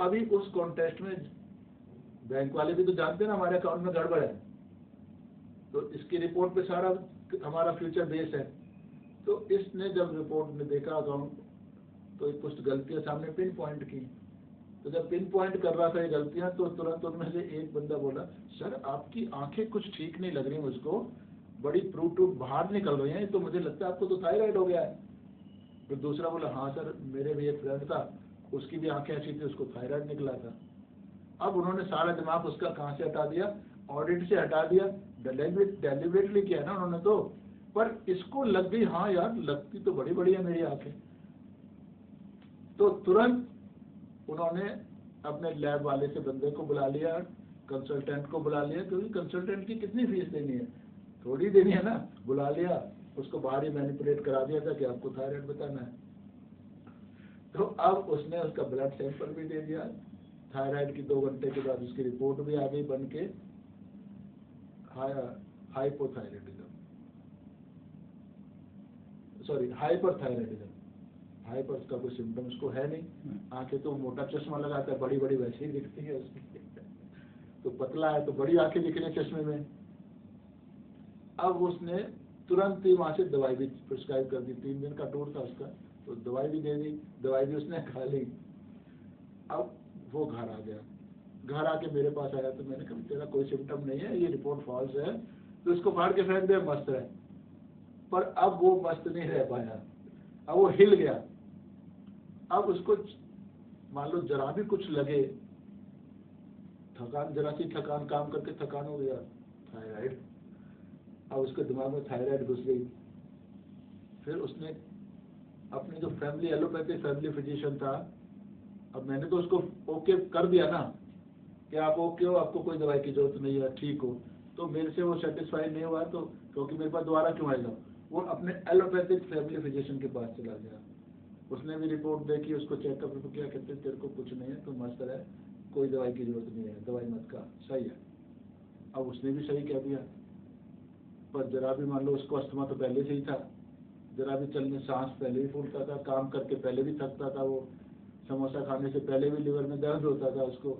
अभी उस कॉन्टेस्ट में बैंक वाले भी तो जानते हैं ना हमारे अकाउंट में गड़बड़ है, तो इसकी रिपोर्ट पे सारा हमारा फ्यूचर बेस है। तो इसने जब रिपोर्ट में देखा अकाउंट, तो कुछ गलतियां सामने पिन पॉइंट की। तो जब पिन पॉइंट कर रहा था ये गलतियां, तो तुरंत उनमें से एक बंदा बोला, सर आपकी आंखें कुछ ठीक नहीं लग रही मुझको, बड़ी प्रूट बाहर निकल रही हैं, तो मुझे लगता है आपको तो थायराइड हो गया है। फिर दूसरा बोला, हाँ सर मेरे भी एक फ्रेंड था, उसकी भी आंखें ऐसी थी, उसको थायराइड निकला था। अब उन्होंने सारा दिमाग उसका कहाँ से हटा दिया, ऑडिट से हटा दिया, डेलिबरेटली किया ना उन्होंने तो, पर इसको लग गई हाँ यार लगती तो बड़ी बड़ी है मेरी आंखें। तो तुरंत उन्होंने अपने लैब वाले से बंदे को बुला लिया, कंसल्टेंट को बुला लिया, क्योंकि कंसल्टेंट की कितनी फीस देनी है, थोड़ी देनी है ना, बुला लिया, उसको बाहर ही मैनिपुलेट करा दिया था कि आपको थायराइड बताना है। तो अब उसने उसका ब्लड सैंपल भी दे दिया, थायराइड की 2 घंटे के बाद उसकी रिपोर्ट भी आ गई बन के हाइपोथायराइडिज्म, सॉरी हाइपरथायराइडिज्म। हाइपर का कोई सिम्टम उसको है नहीं, आंखें तो मोटा चश्मा लगाता है, बड़ी बड़ी वैसे ही दिखती है उसकी तो पतला है तो बड़ी आंखें दिख रही है चश्मे में। अब उसने तुरंत ही वहां से दवाई भी प्रिस्क्राइब कर दी, 3 दिन का टूर था उसका, तो दवाई भी दे दी, दवाई भी उसने खा ली। अब वो घर आ गया, घर आके मेरे पास आया, तो मैंने कहा तेरा कोई सिम्टम नहीं है, ये रिपोर्ट फॉल्स है, तो इसको फाड़ के फेंक दे, मस्त है। पर अब वो मस्त नहीं रह पाया, अब वो हिल गया। अब उसको मान लो जरा भी कुछ लगे, थकान, जरा सी थकान, काम करके थकान हो गया, थायराइड, अब उसके दिमाग में थायराइड घुस गई। फिर उसने अपने जो फैमिली एलोपैथी फैमिली फिजिशियन था, अब मैंने तो उसको ओके कर दिया ना कि आप ओके हो, आपको कोई दवाई की जरूरत नहीं है, ठीक हो। तो मेरे से वो सेटिस्फाई नहीं हुआ, तो क्योंकि मेरे पास दोबारा क्यों आएगा, वो अपने एलोपैथिक फैमिली फिजिशियन के पास चला गया। उसने भी रिपोर्ट देखी, उसको चेकअप किया, कहते तेरे को कुछ नहीं है, तो मस्त है, कोई दवाई की जरूरत नहीं है, दवाई मत खा, सही है। अब उसने भी सही कह दिया, पर जरा भी मान लो उसको अस्थमा तो पहले से ही था, जरा भी चलने, सांस पहले ही फूलता था, काम करके पहले भी थकता था, वो समोसा खाने से पहले भी लिवर में दर्द होता था उसको।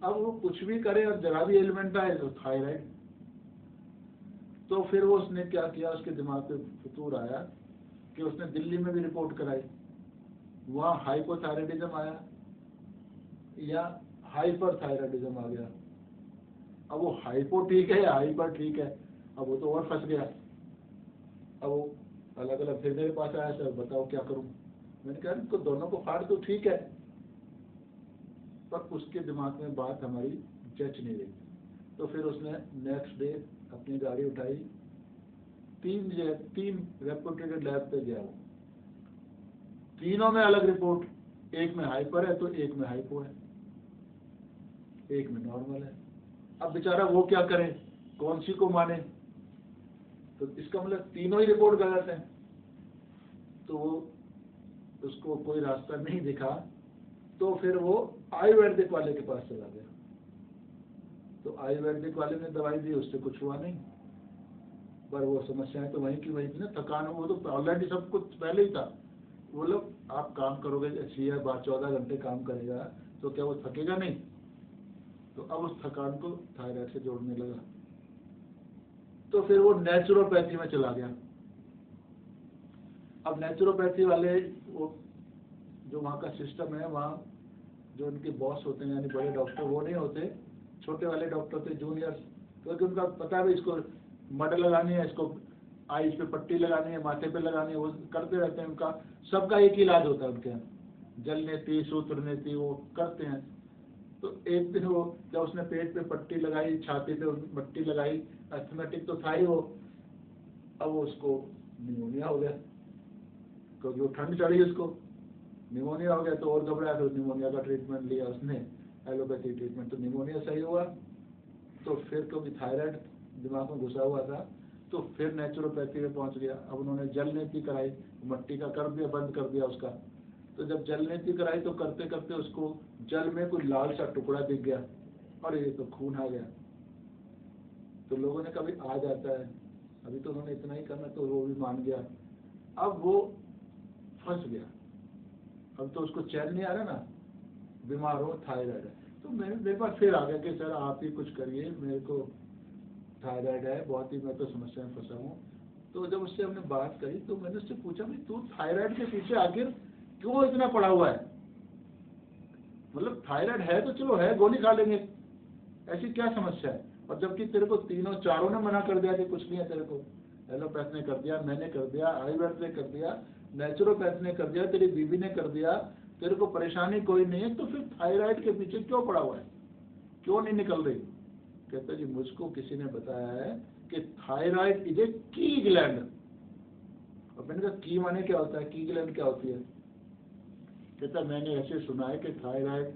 अब वो कुछ भी करे और जरा भी एलिमेंट आए तो थायराइड। तो फिर वो उसने क्या किया, उसके दिमाग पे फितूर आया कि उसने दिल्ली में भी रिपोर्ट कराई, वहाँ हाइपोथायराइडिज्म आया या हाइपर थायराइडिज्म आ गया। अब वो हाइपो ठीक है या हाइपर ठीक है, अब वो तो और फंस गया। अब वो अलग अलग फिर मेरे पास आया, सर बताओ क्या करूं। मैंने कहा इनको दोनों को फाड़ दो, ठीक है, पर उसके दिमाग में बात हमारी जच नहीं रही। तो फिर उसने नेक्स्ट डे अपनी गाड़ी उठाई, 3 रेपुटेड लैब पे गया, वो तीनों में अलग रिपोर्ट, एक में हाइपर है तो एक में हाइपो है, एक में नॉर्मल है। अब बेचारा वो क्या करे, कौन सी को माने, तो इसका मतलब तीनों ही रिपोर्ट गलत है। तो वो उसको कोई रास्ता नहीं दिखा, तो फिर वो आयुर्वेदिक वाले के पास चला गया। तो आयुर्वेदिक वाले ने दवाई दी, उससे कुछ हुआ नहीं, पर वो समस्याएं तो वहीं की वहीं थी ना, थकान, वो तो ऑलरेडी सब कुछ पहले ही था। वो लोग, आप काम करोगे, अच्छी है बात, 14 घंटे काम करेगा तो क्या वो थकेगा नहीं। तो अब उस थकान को थायराइड से जोड़ने लगा, तो फिर वो नेचुरोपैथी में चला गया। अब नेचुरोपैथी वाले, वो जो वहाँ का सिस्टम है, वहाँ जो उनके बॉस होते हैं यानी बड़े डॉक्टर, वो नहीं होते, छोटे वाले डॉक्टर थे, जूनियर्स, क्योंकि उनका पता है इसको मड लगानी है, इसको आईज पे पट्टी लगानी है, माथे पे लगानी है, वो करते रहते हैं। उनका सबका एक ही इलाज होता है उनके यहाँ, जल नेति, सूत्र नेति, वो करते हैं। तो एक दिन वो जब उसने पेट पे पट्टी लगाई, छाती पे पट्टी लगाई, अस्थमेटिक तो था ही वो, अब उसको निमोनिया हो गया, क्योंकि वो ठंड चढ़ी उसको, निमोनिया हो गया तो और घबराया, तो निमोनिया का ट्रीटमेंट लिया उसने, एलोपैथी ट्रीटमेंट, तो निमोनिया सही हुआ। तो फिर क्योंकि थायराइड दिमाग में घुसा हुआ था, तो फिर नेचुरोपैथी में पहुंच गया। अब उन्होंने जल नेति कराई, मट्टी का कर दिया, बंद कर दिया उसका। तो जब जल नेति कराई तो करते करते उसको जल में कोई लाल सा टुकड़ा दिख गया, और ये तो खून आ गया। तो लोगों ने कभी आ जाता है, अभी तो उन्होंने इतना ही करना, तो वो भी मान गया। अब वो फंस गया, अब तो उसको चैन नहीं आ रहा ना, बीमार हो, थायराइड है। तो मेरे पास फिर आ गया कि सर आप ही कुछ करिए, मेरे को थायराइड है, बहुत ही मैं तो समस्या में फंसा हूँ। तो जब उससे हमने बात करी तो मैंने उससे पूछा भाई तू थायराइड के पीछे आखिर क्यों इतना पड़ा हुआ है? मतलब थायराइड है तो चलो है, गोली खा लेंगे, ऐसी क्या समस्या है? और जबकि तेरे को तीनों चारों ने मना कर दिया कि कुछ नहीं है तेरे को, एलोपैथ ने कर दिया, मैंने कर दिया, आयुर्वेद ने कर दिया, नेचुरोपैथ ने कर दिया, तेरी बीवी ने कर दिया, तेरे को परेशानी कोई नहीं है, तो फिर थायराइड के पीछे क्यों पड़ा हुआ है, क्यों नहीं निकल रही? कहता जी मुझको किसी ने बताया है कि थायराइड इज ए की ग्लैंड। और मैंने कहा की माने क्या होता है, की ग्लैंड क्या होती है? कहता मैंने ऐसे सुना है कि थायराइड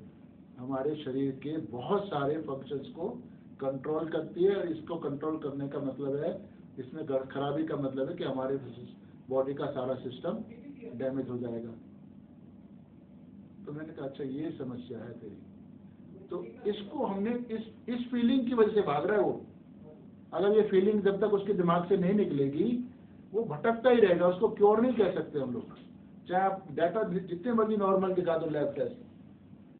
हमारे शरीर के बहुत सारे फंक्शंस को कंट्रोल करती है, और इसको कंट्रोल करने का मतलब है, इसमें खराबी का मतलब है कि हमारे बॉडी का सारा सिस्टम डैमेज हो जाएगा। तो मैंने कहा अच्छा ये समस्या है तेरी। तो इसको हमने इस फीलिंग की वजह से भाग रहा है वो। अगर ये फीलिंग जब तक उसके दिमाग से नहीं निकलेगी वो भटकता ही रहेगा, उसको क्योर नहीं कह सकते हम लोग। चाहे आप डाटा जितने मर्जी नॉर्मल दिखा दो लैब टेस्ट,